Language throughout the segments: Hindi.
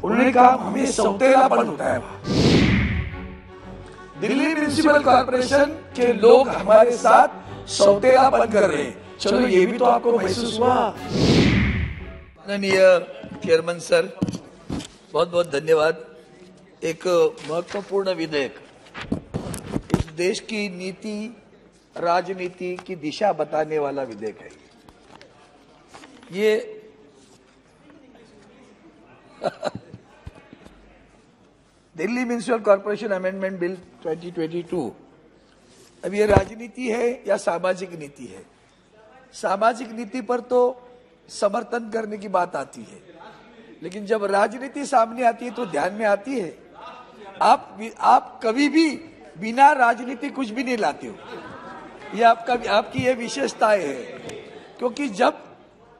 उन्होंने कहा हमें सौतेलापन होता है वहां। दिल्ली म्युनिसिपल कॉर्पोरेशन के लोग हमारे साथ सौतेलापन कर रहे हैं। चलो ये भी तो आपको महसूस हुआ। माननीय चेयरमैन सर, बहुत बहुत धन्यवाद। एक महत्वपूर्ण विधेयक, इस देश की नीति राजनीति की दिशा बताने वाला विधेयक है ये। Delhi municipal corporation amendment bill 2022, अब ये राजनीति है या सामाजिक नीति है? सामाजिक नीति पर तो समर्थन करने की बात आती है, लेकिन जब राजनीति सामने आती है तो ध्यान में आती है। आप कभी भी बिना राजनीति कुछ भी नहीं लाते हो। ये आपकी ये विशेषताएं है, क्योंकि जब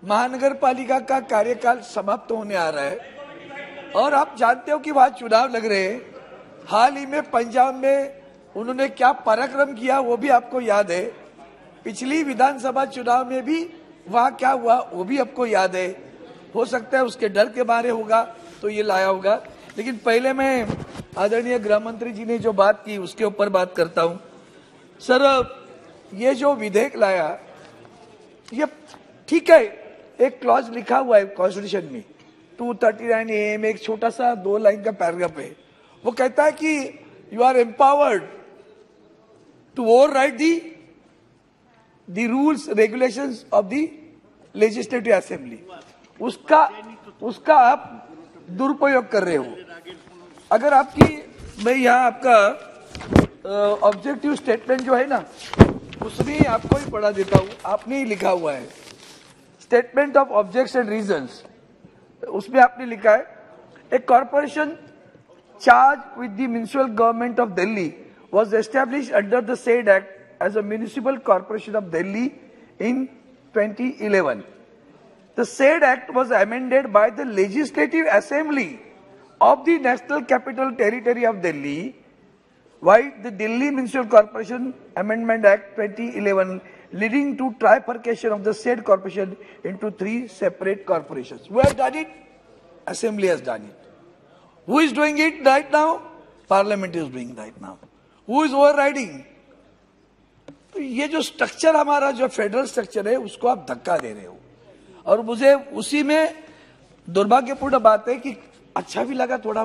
महानगर पालिका का कार्यकाल समाप्त होने आ रहा है और आप जानते हो कि वहां चुनाव लग रहे हैं। हाल ही में पंजाब में उन्होंने क्या पराक्रम किया वो भी आपको याद है। पिछली विधानसभा चुनाव में भी वहां क्या हुआ वो भी आपको याद है। हो सकता है उसके डर के मारे होगा तो ये लाया होगा, लेकिन पहले मैं आदरणीय गृह मंत्री जी ने जो बात की उसके ऊपर बात करता हूं। सर, ये जो विधेयक लाया ये ठीक है, एक क्लॉज लिखा हुआ है कॉन्स्टिट्यूशन में 239A में, एक छोटा सा 2 लाइन का पैराग्राफ है। वो कहता है कि you are empowered to override the rules regulations of the legislative assembly. उसका आप दुरुपयोग कर रहे हो। अगर मैं यहाँ आपका ऑब्जेक्टिव स्टेटमेंट जो है ना, उसमें आपको ही पढ़ा देता हूँ। आपने ही लिखा हुआ है statement of objects and reasons. उसमें आपने लिखा है a corporation charge with the municipal government of Delhi was established under the said act as a municipal corporation of Delhi in 2011. The said act was amended by the Legislative Assembly of the National Capital Territory of Delhi, while the Delhi Municipal Corporation Amendment Act 2011, leading to trifurcation of the said corporation into 3 separate corporations. Who has done it? Assembly has done it. Who is doing it right now? Parliament is doing right now. Who is overriding? तो ये जो स्ट्रक्चर हमारा जो फेडरल स्ट्रक्चर है उसको आप धक्का दे रहे हो। और मुझे उसी में दुर्भाग्यपूर्ण बात है कि अच्छा भी लगा थोड़ा।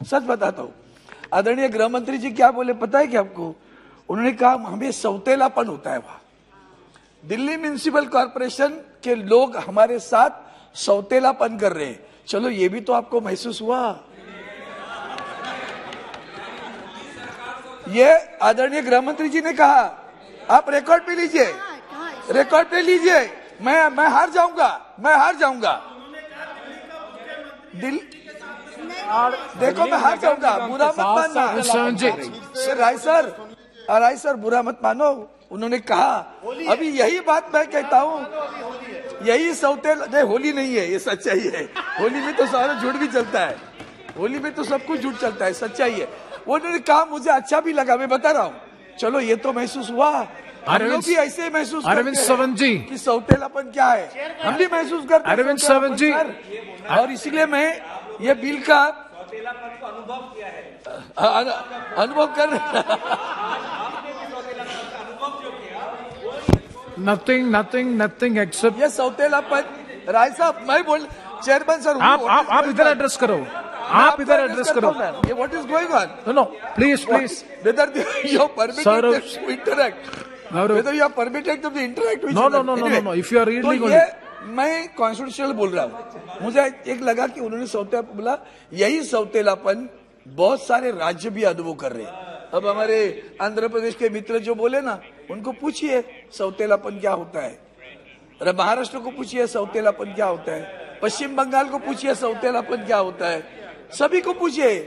सच बताता हूँ, आदरणीय गृह मंत्री जी क्या बोले पता है कि आपको? उन्होंने कहा हमें सौतेलापन होता है वहां। दिल्ली म्युनिसिपल कॉर्पोरेशन के लोग हमारे साथ सौतेलापन कर रहे हैं। चलो ये भी तो आपको महसूस हुआ। ये आदरणीय गृह मंत्री जी ने कहा, आप रिकॉर्ड पे लीजिए, रिकॉर्ड पे लीजिए। मैं हार जाऊंगा, मैं हार जाऊंगा। देखो मैं हार जाऊंगा, बुरा मत मानना। राय सर बुरा मत मानो। उन्होंने कहा, अभी यही बात मैं कहता हूँ, यही नहीं, होली नहीं है, ये सच्चाई है। होली में तो सारा झूठ भी चलता है, होली में तो सब कुछ झूठ चलता है, सच्चाई है। उन्होंने कहा मुझे अच्छा भी लगा, मैं बता रहा हूँ। चलो ये तो महसूस हुआ। हम लोग भी ऐसे महसूस करते हैं कि सौतेलापन क्या है, हम भी महसूस करते हैं अरविंद सावंत जी। और इसीलिए मैं ये बिल का अनुभव किया है, अनुभव कर नथिंग एक्सेप्ट ये सौतेलापन। राय साहब मैं बोल, चेयरमैन सर आप इधर एड्रेस करो, आप इधर एड्रेस करो। ये what is going on? No please whether you are permitted to interact, whether you are permitted to interact with no if you are reading तो ये मैं कॉन्स्टिट्यूशनल बोल रहा हूँ। मुझे एक लगा कि उन्होंने सौतेलापन बोला, यही सौतेलापन बहुत सारे राज्य भी अनुभव कर रहे हैं। अब हमारे आंध्र प्रदेश के मित्र जो बोले ना, उनको पूछिए सौतेलापन क्या होता है। महाराष्ट्र को पूछिए सौतेलापन क्या होता है, पश्चिम बंगाल को पूछिए सौतेलापन क्या होता है, सभी को पूछिए।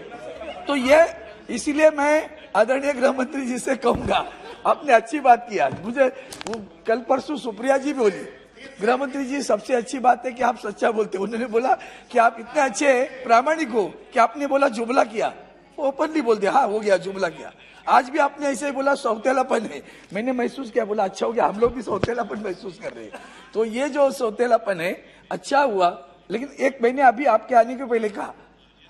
तो ये इसीलिए मैं आदरणीय गृह मंत्री जी से कहूंगा, आपने अच्छी बात किया। मुझे कल परसों सुप्रिया जी बोली, गृह मंत्री जी सबसे अच्छी बात है कि आप सच्चा बोलते। उन्होंने बोला कि आप इतने अच्छे प्रामाणिक हो कि आपने बोला जुमला किया, ओपनली बोल दिया, हाँ हो गया जुमला किया। आज भी आपने ऐसे ही बोला सौतेलापन है, मैंने महसूस किया, बोला अच्छा हो गया, हम लोग भी सौतेलापन महसूस कर रहे हैं। तो ये जो सौतेलापन है अच्छा हुआ। लेकिन एक मैंने अभी आपके आने के पहले कहा,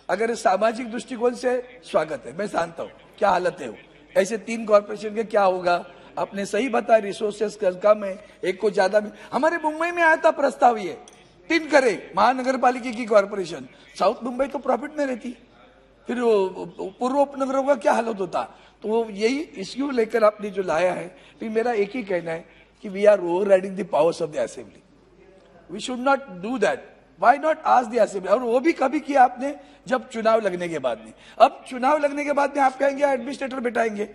अगर सामाजिक दृष्टिकोण से स्वागत है, मैं जानता हूँ क्या हालत है वो। ऐसे 3 कॉर्पोरेशन के क्या होगा, आपने सही बताया, रिसोर्सेस कम है, एक को ज्यादा में। हमारे मुंबई में आया था प्रस्ताव ये 3 करे महानगर पालिका की कॉर्पोरेशन, साउथ मुंबई तो प्रॉफिट में रहती, फिर पूर्व उपनगरों का क्या हालत होता। तो यही इश्यू लेकर आपने जो लाया है, फिर मेरा एक ही कहना है कि we are overriding the powers of the assembly, we should not do that. Why not ask the assembly, और वो भी कभी किया आपने जब चुनाव लगने के बाद में। अब चुनाव लगने के बाद में आप कहेंगे एडमिनिस्ट्रेटर बैठाएंगे,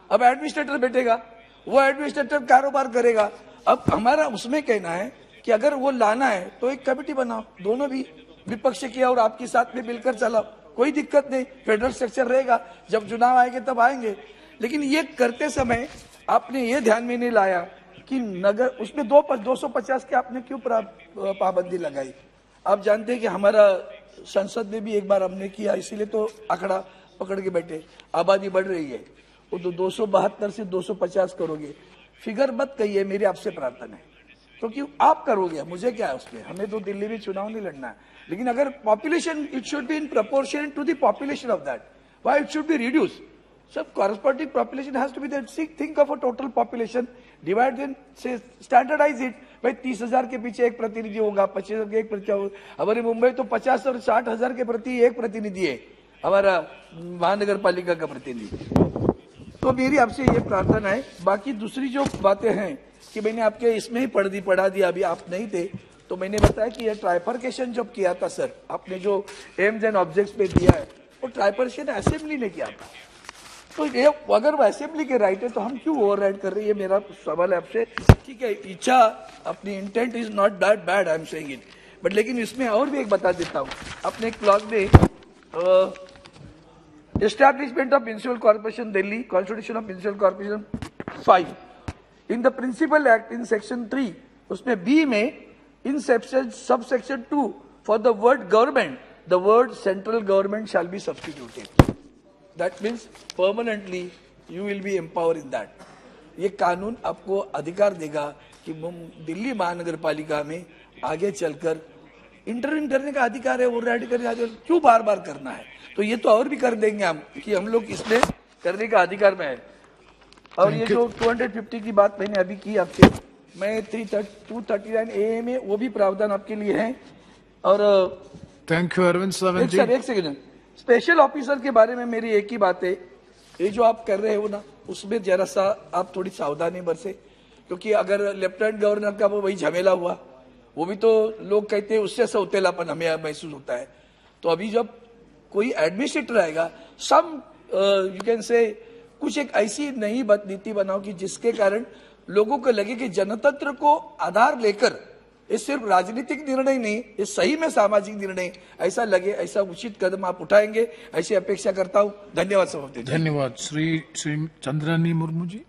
अब एडमिनिस्ट्रेटर बैठेगा, वो एडमिनिस्ट्रेटर कारोबार करेगा। अब हमारा उसमें कहना है कि अगर वो लाना है तो एक कमेटी बनाओ, दोनों भी विपक्ष की और आपके साथ में मिलकर चलाओ, कोई दिक्कत नहीं, फेडरल स्ट्रक्चर रहेगा, जब चुनाव आएंगे तब आएंगे। लेकिन ये करते समय आपने ये ध्यान में नहीं लाया कि नगर उसमें 250 के आपने क्यों पाबंदी लगाई। आप जानते हैं कि हमारा संसद में भी एक बार हमने किया, इसीलिए तो आंकड़ा पकड़ के बैठे, आबादी बढ़ रही है, वो तो 272 से 250 करोगे। फिगर मत कहिए, मेरी आपसे प्रार्थना है, क्योंकि आप करोगे, मुझे क्या है उसमें, हमें तो दिल्ली में चुनाव नहीं लड़ना है। लेकिन अगर population, it should be in proportion to the population of that, why it should be reduce. सब corresponding population has to be that, think of a total population, divide then say standardize it. भाई 30,000 के पीछे एक प्रतिनिधि होगा, 25,000 के एक प्रतिनिधि होगा। हमारे मुंबई तो 50 और 60,000 के प्रति एक प्रतिनिधि है, हमारा महानगर पालिका का प्रतिनिधि। तो मेरी आपसे ये प्रार्थना है। बाकी दूसरी जो बातें हैं कि मैंने आपके इसमें ही पढ़ा दिया, अभी आप नहीं थे तो मैंने बताया कि ये ट्राइफर्केशन जब किया था सर, आपने जो एम्स एंड ऑब्जेक्ट्स पे दिया है, वो ट्राइफर्केशन असेंबली ने किया था। तो ये अगर वो असेंबली के राइट है तो हम क्यों ओवरराइड कर रहे हैं, ये मेरा सवाल है आपसे। ठीक है, इच्छा, अपनी intent is not that bad, I am saying it, but लेकिन इसमें और भी एक बता देता हूँ। अपने एक क्लॉज में establishment of municipal corporation Delhi, constitution of municipal corporation 5 in the principal act in section 3, उसमें बी में in subsection 2 for the word government, the word central government shall be substituted. That means permanently you will be empower in that. ये कानून आपको अधिकार देगा कि दिल्ली महानगर पालिका में आगे चलकर इंटरव्यू करने का अधिकार है, वो राइट करने का अधिकार, क्यों बार बार करना है। तो ये तो और भी कर देंगे हम कि हम लोग इसमें करने का अधिकार में है। और ये जो 250 की बात मैंने अभी की आपसे, मैं 239 ए में वो भी प्रावधान आपके लिए है। और थैंक यू अरविंद सावंत जी। एक सेकंड, स्पेशल ऑफिसर के बारे में मेरी एक ही बात है, ये जो आप कर रहे हो ना, उसमें जरा सा आप थोड़ी सावधानी बरसे, क्योंकि अगर लेफ्टिनेंट गवर्नर का वो वही झमेला हुआ, वो भी तो लोग कहते हैं उससे सौतेलापन हमें महसूस होता है। तो अभी जब कोई एडमिनिस्ट्रेटर आएगा, सम यू कैन से कुछ एक ऐसी नई नीति बनाओ कि जिसके कारण लोगों को लगे कि जनतंत्र को आधार लेकर ये सिर्फ राजनीतिक निर्णय नहीं, ये सही में सामाजिक निर्णय, ऐसा लगे, ऐसा उचित कदम आप उठाएंगे, ऐसी अपेक्षा करता हूं। धन्यवाद सभापति। धन्यवाद। श्री चंद्रानी मुर्मू जी।